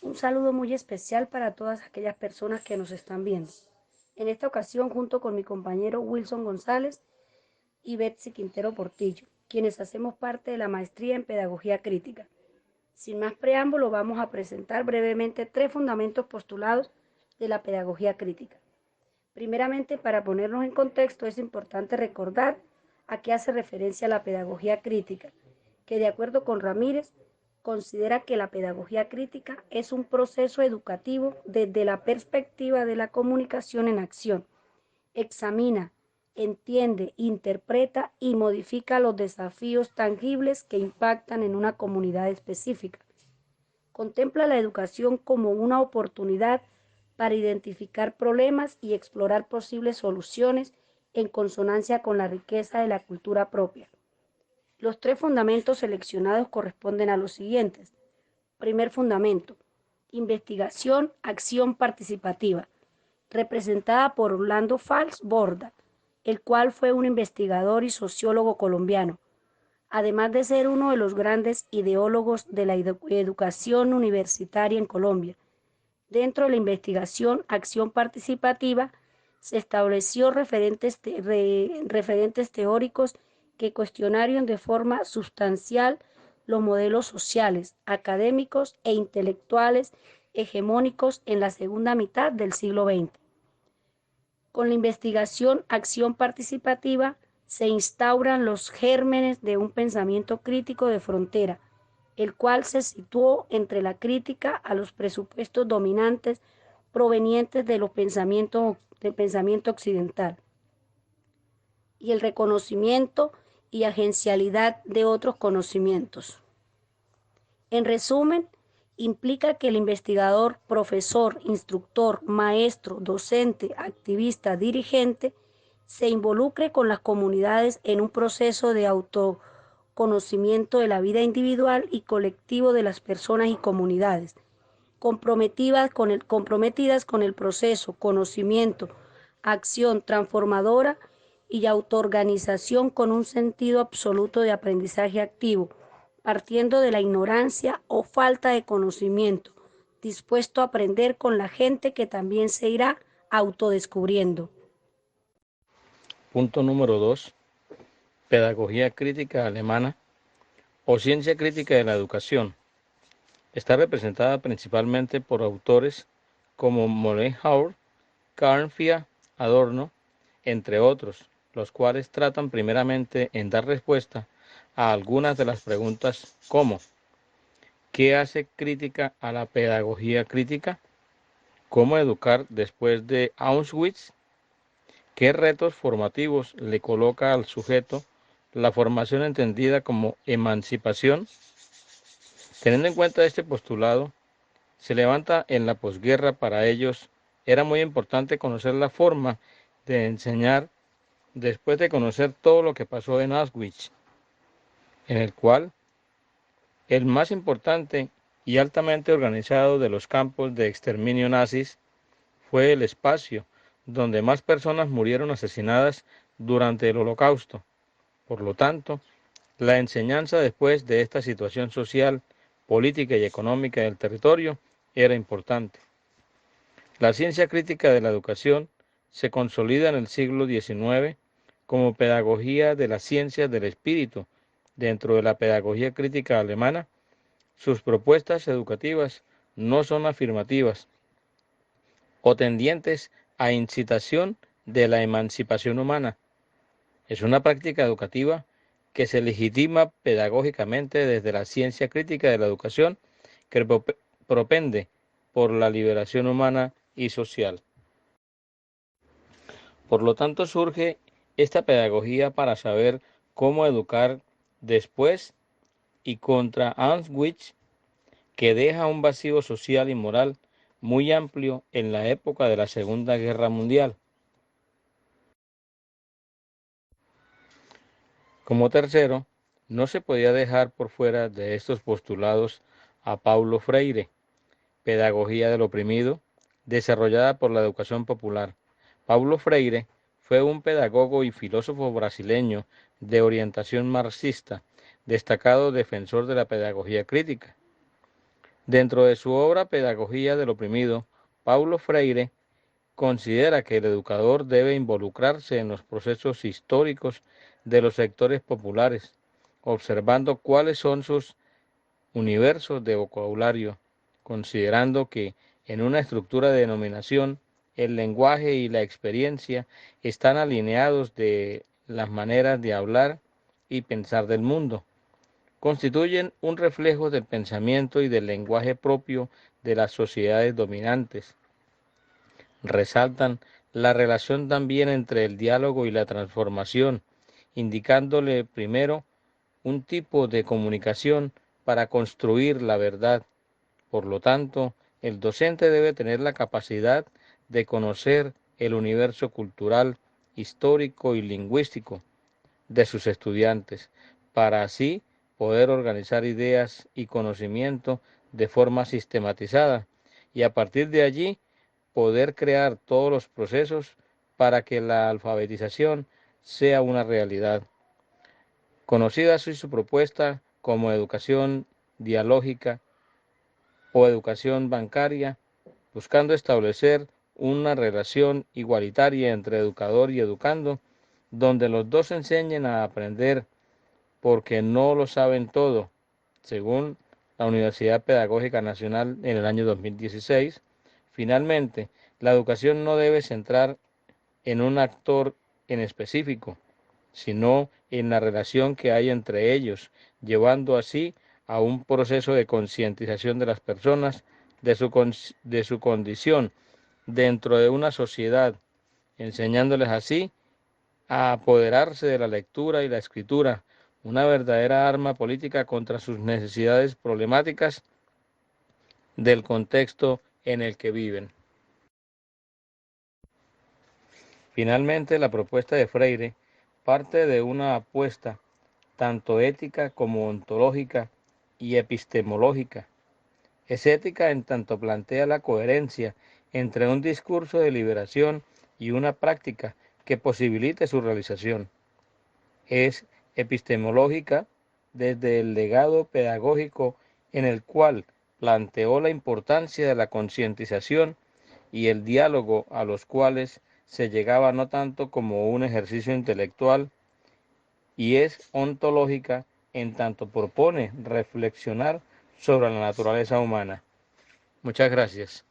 Un saludo muy especial para todas aquellas personas que nos están viendo. En esta ocasión, junto con mi compañero Wilson González y Betsy Quintero Portillo, quienes hacemos parte de la maestría en Pedagogía Crítica. Sin más preámbulo, vamos a presentar brevemente 3 fundamentos postulados de la pedagogía crítica. Primeramente, para ponernos en contexto, es importante recordar a qué hace referencia la pedagogía crítica, que de acuerdo con Ramírez, considera que la pedagogía crítica es un proceso educativo desde la perspectiva de la comunicación en acción. Examina, entiende, interpreta y modifica los desafíos tangibles que impactan en una comunidad específica. Contempla la educación como una oportunidad para identificar problemas y explorar posibles soluciones en consonancia con la riqueza de la cultura propia. Los 3 fundamentos seleccionados corresponden a los siguientes. Primer fundamento, investigación, acción participativa, representada por Orlando Fals Borda, el cual fue un investigador y sociólogo colombiano, además de ser uno de los grandes ideólogos de la educación universitaria en Colombia. Dentro de la investigación, acción participativa, se estableció referentes teóricos que cuestionaron de forma sustancial los modelos sociales, académicos e intelectuales hegemónicos en la segunda mitad del siglo XX. Con la investigación acción participativa se instauran los gérmenes de un pensamiento crítico de frontera, el cual se situó entre la crítica a los presupuestos dominantes provenientes del pensamiento occidental y el reconocimiento y agencialidad de otros conocimientos. En resumen, implica que el investigador, profesor, instructor, maestro, docente, activista, dirigente, se involucre con las comunidades en un proceso de autoconocimiento de la vida individual y colectivo de las personas y comunidades, comprometidas con el proceso, conocimiento, acción transformadora y autoorganización con un sentido absoluto de aprendizaje activo, partiendo de la ignorancia o falta de conocimiento, dispuesto a aprender con la gente que también se irá autodescubriendo. Punto número 2. Pedagogía crítica alemana o ciencia crítica de la educación. Está representada principalmente por autores como Mollenhauer, Karnfia, Adorno, entre otros, los cuales tratan primeramente en dar respuesta a algunas de las preguntas como ¿qué hace crítica a la pedagogía crítica? ¿Cómo educar después de Auschwitz? ¿Qué retos formativos le coloca al sujeto la formación entendida como emancipación? Teniendo en cuenta este postulado, se levanta en la posguerra para ellos era muy importante conocer la forma de enseñar después de conocer todo lo que pasó en Auschwitz, en el cual el más importante y altamente organizado de los campos de exterminio nazis fue el espacio donde más personas murieron asesinadas durante el Holocausto. Por lo tanto, la enseñanza después de esta situación social, política y económica del territorio era importante. La ciencia crítica de la educación se consolida en el siglo XIX como pedagogía de las ciencias del espíritu. Dentro de la pedagogía crítica alemana, sus propuestas educativas no son afirmativas o tendientes a incitación de la emancipación humana. Es una práctica educativa que se legitima pedagógicamente desde la ciencia crítica de la educación que propende por la liberación humana y social. Por lo tanto, surge esta pedagogía para saber cómo educar después y contra Auschwitz, que deja un vacío social y moral muy amplio en la época de la Segunda Guerra Mundial. Como tercero, no se podía dejar por fuera de estos postulados a Paulo Freire, Pedagogía del Oprimido, desarrollada por la educación popular. Paulo Freire fue un pedagogo y filósofo brasileño de orientación marxista, destacado defensor de la pedagogía crítica. Dentro de su obra Pedagogía del Oprimido, Paulo Freire considera que el educador debe involucrarse en los procesos históricos de los sectores populares, observando cuáles son sus universos de vocabulario, considerando que en una estructura de denominación el lenguaje y la experiencia están alineados de las maneras de hablar y pensar del mundo. Constituyen un reflejo del pensamiento y del lenguaje propio de las sociedades dominantes. Resaltan la relación también entre el diálogo y la transformación, indicándole primero un tipo de comunicación para construir la verdad. Por lo tanto, el docente debe tener la capacidad de conocer el universo cultural, histórico y lingüístico de sus estudiantes, para así poder organizar ideas y conocimiento de forma sistematizada y a partir de allí poder crear todos los procesos para que la alfabetización sea una realidad. Conocida así su propuesta como educación dialógica o educación bancaria, buscando establecer una relación igualitaria entre educador y educando, donde los dos enseñen a aprender porque no lo saben todo, según la Universidad Pedagógica Nacional en el año 2016. Finalmente, la educación no debe centrar en un actor en específico, sino en la relación que hay entre ellos, llevando así a un proceso de concientización de las personas de su condición dentro de una sociedad, enseñándoles así a apoderarse de la lectura y la escritura, una verdadera arma política contra sus necesidades problemáticas del contexto en el que viven. Finalmente, la propuesta de Freire parte de una apuesta tanto ética como ontológica y epistemológica. Es ética en tanto plantea la coherencia entre un discurso de liberación y una práctica que posibilite su realización. Es epistemológica desde el legado pedagógico en el cual planteó la importancia de la concientización y el diálogo a los cuales se llegaba no tanto como un ejercicio intelectual, y es ontológica en tanto propone reflexionar sobre la naturaleza humana. Muchas gracias.